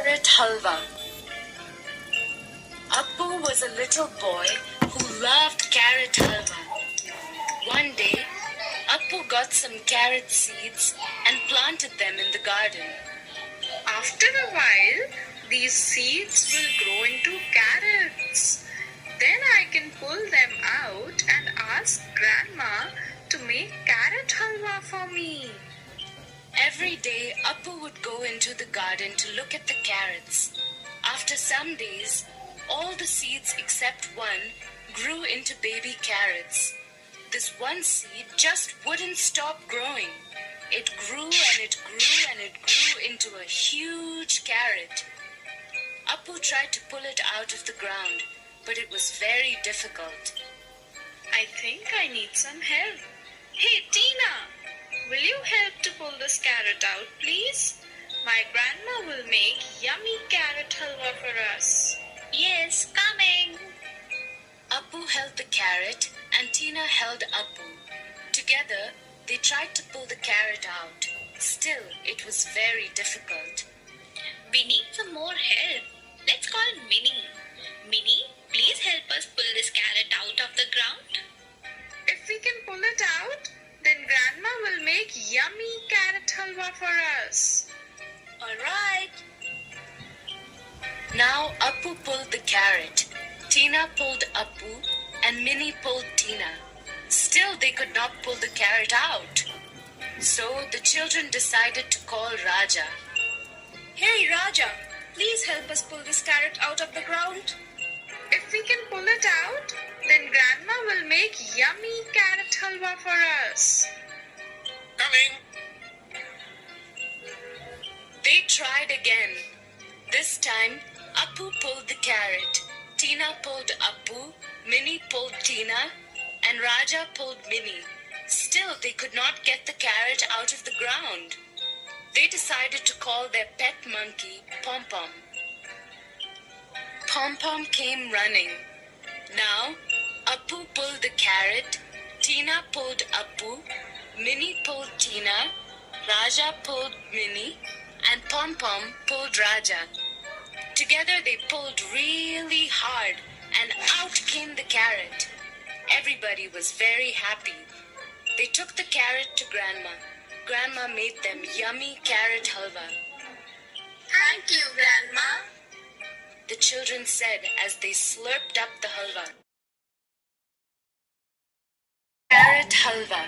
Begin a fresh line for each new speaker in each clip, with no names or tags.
Carrot Halwa. Appu was a little boy who loved carrot halwa. One day, Appu got some carrot seeds and planted them in the garden.
After a while, these seeds will grow into carrots. Then I can pull them out and ask Grandma to make carrot halwa for me.
Every day, Appu would go into the garden to look at the carrots. After some days, all the seeds except one grew into baby carrots. This one seed just wouldn't stop growing. It grew and it grew and it grew into a huge carrot. Appu tried to pull it out of the ground, but it was very difficult.
I think I need some help. Hey, Tina, will you help to pull this carrot out, please? My grandma will make yummy carrot halwa for us.
Yes, coming.
Appu held the carrot and Tina held Appu. Together, they tried to pull the carrot out. Still, it was very difficult.
We need some more help. Let's call Minnie. Minnie, please help us pull this carrot out of the ground.
If we can pull it out, then Grandma will make yummy carrot halwa for us.
All right.
Now Appu pulled the carrot. Tina pulled Appu and Minnie pulled Tina. Still they could not pull the carrot out. So the children decided to call Raja.
Hey Raja, please help us pull this carrot out of the ground.
If we can pull it out, then Grandma will make yummy carrot halwa for us.
Coming!
They tried again. This time, Appu pulled the carrot. Tina pulled Appu, Minnie pulled Tina, and Raja pulled Minnie. Still, they could not get the carrot out of the ground. They decided to call their pet monkey, Pom Pom. Pom Pom came running. Now, Appu pulled the carrot, Tina pulled Appu, Minnie pulled Tina, Raja pulled Minnie, and Pom Pom pulled Raja. Together they pulled really hard and out came the carrot. Everybody was very happy. They took the carrot to Grandma. Grandma made them yummy carrot halwa.
Thank you, Grandma.
The children said as they slurped up the halwa. Carrot halwa.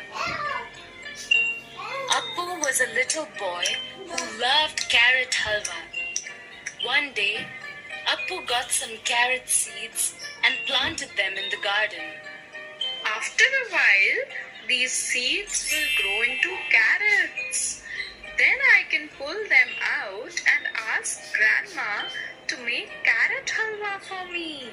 Appu was a little boy who loved carrot halwa. One day, Appu got some carrot seeds and planted them in the garden.
After a while, these seeds will grow into carrots. Then I can pull them out and ask Grandma to make carrot halwa for me.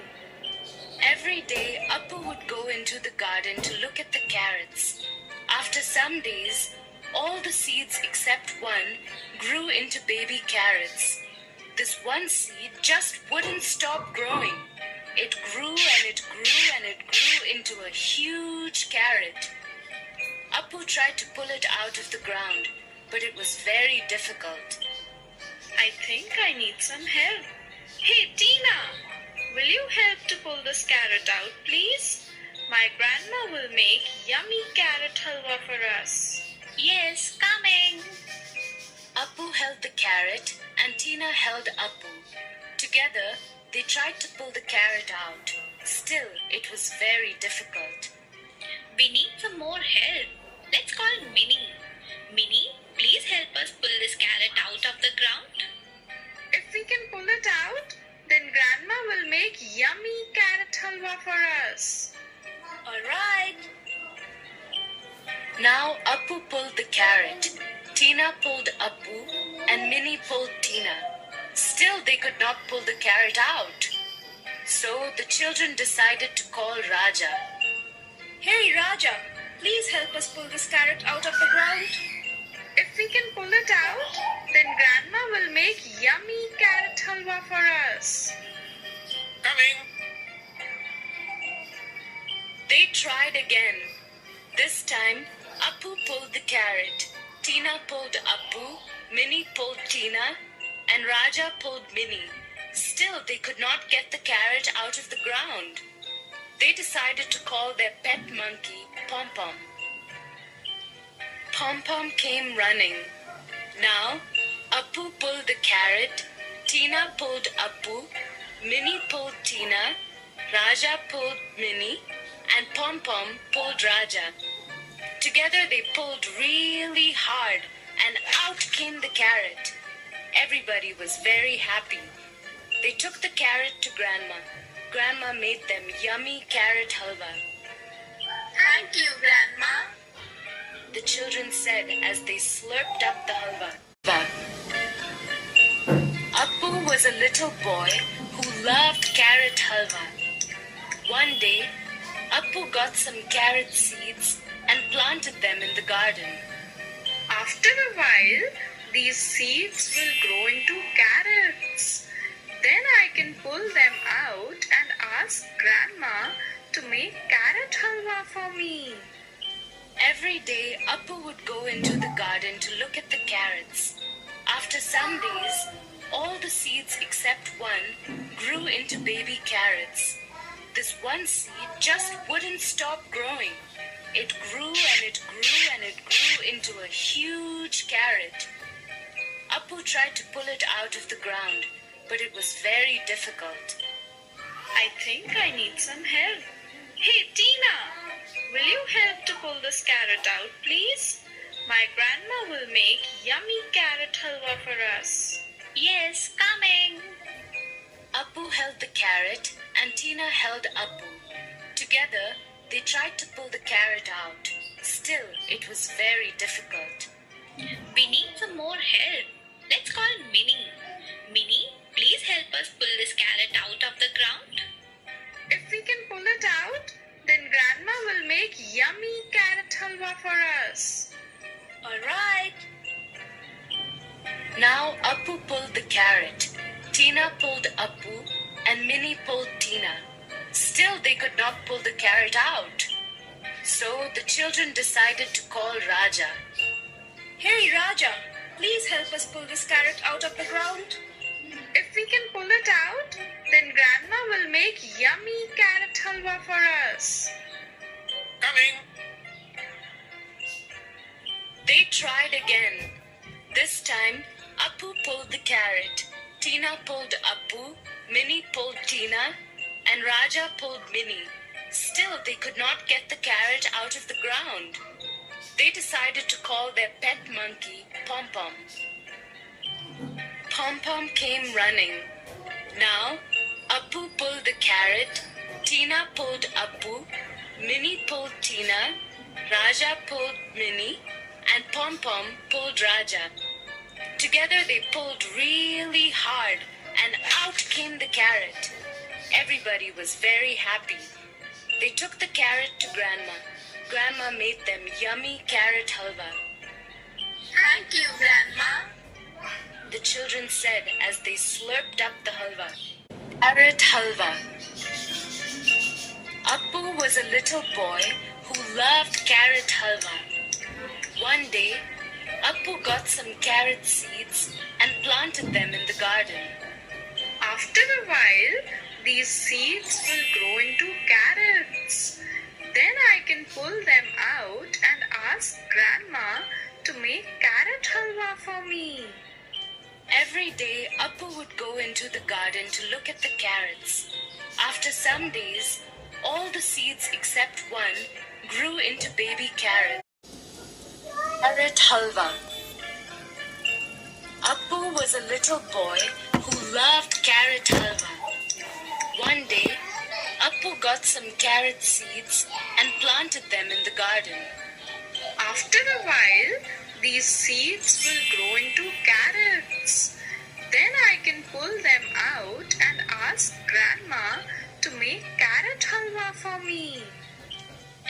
Every day, Appu would go into the garden to look at the carrots. After some days, all the seeds except one grew into baby carrots. This one seed just wouldn't stop growing. It grew and it grew and it grew into a huge carrot. Appu tried to pull it out of the ground, but it was very difficult.
I think I need some help. Hey, Tina, will you help to pull this carrot out, please? My grandma will make yummy carrot halwa for us.
Yes, coming.
Appu held the carrot and Tina held Appu. Together, they tried to pull the carrot out. Still, it was very difficult.
We need some more help. Let's call Minnie. Minnie, please help us pull this carrot out of the ground.
If we can pull it out, then Grandma will make yummy carrot halwa for us.
All right.
Now Appu pulled the carrot. Tina pulled Appu and Minnie pulled Tina. Still, they could not pull the carrot out. So the children decided to call Raja.
Hey Raja, please help us pull this carrot out of the ground.
If we can pull it out, then Grandma will make yummy carrot halwa for us.
Coming!
They tried again. This time, Appu pulled the carrot. Tina pulled Appu, Minnie pulled Tina, and Raja pulled Mini. Still, they could not get the carrot out of the ground. They decided to call their pet monkey, Pom Pom. Pom Pom came running. Now, Appu pulled the carrot, Tina pulled Appu, Mini pulled Tina, Raja pulled Mini, and Pom Pom pulled Raja. Together they pulled really hard, and out came the carrot. Everybody was very happy. They took the carrot to Grandma. Grandma made them yummy carrot halwa.
Thank you, Grandma.
The children said as they slurped up the halwa. Appu was a little boy who loved carrot halwa. One day, Appu got some carrot seeds and planted them in the garden.
After a while, these seeds will grow into carrots. Then I can pull them out and ask Grandma to make carrot halwa for me.
Every day, Appu would go into the garden to look at the carrots. After some days, all the seeds except one grew into baby carrots. This one seed just wouldn't stop growing. It grew and it grew and it grew into a huge carrot. Appu tried to pull it out of the ground, but it was very difficult.
I think I need some help. Hey, Tina, will you help to pull this carrot out, please? My grandma will make yummy carrot halwa for us.
Yes, coming.
Appu held the carrot and Tina held Appu. Together, they tried to pull the carrot out. Still, it was very difficult.
We need some more help. Let's call Minnie. Minnie, please help us pull this carrot out of the ground.
If we can pull it out, then Grandma will make yummy carrot halwa for us.
All right.
Now Appu pulled the carrot, Tina pulled Appu, and Minnie pulled Tina. Still, they could not pull the carrot out. So the children decided to call Raja.
Hey, Raja, please help us pull this carrot out of the ground.
If we can pull it out, then Grandma will make yummy carrot halwa for us.
Coming.
They tried again. This time, Appu pulled the carrot, Tina pulled Appu, Minnie pulled Tina, and Raja pulled Minnie. Still, they could not get the carrot out of the ground. They decided to call their pet monkey, Pom Pom. Pom Pom came running. Now, Appu pulled the carrot, Tina pulled Appu, Minnie pulled Tina, Raja pulled Minnie, and Pom Pom pulled Raja. Together they pulled really hard, and out came the carrot. Everybody was very happy. They took the carrot to Grandma. Grandma made them yummy carrot halwa.
Thank you, Grandma.
The children said as they slurped up the halwa. Carrot halwa. Appu was a little boy who loved carrot halwa. One day, Appu got some carrot seeds and planted them in the garden.
After a while, these seeds will grow into carrots. Then I can pull them out and ask Grandma to make carrot halwa for me.
Every day, Appu would go into the garden to look at the carrots. After some days, all the seeds except one grew into baby carrots. Carrot halwa. Appu was a little boy who loved carrot halwa. One day, Appu got some carrot seeds and planted them in the garden.
After a while, these seeds will grow into carrots. Then I can pull them out and ask Grandma to make carrot halwa for me.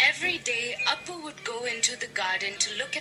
Every day, Appu would go into the garden to look at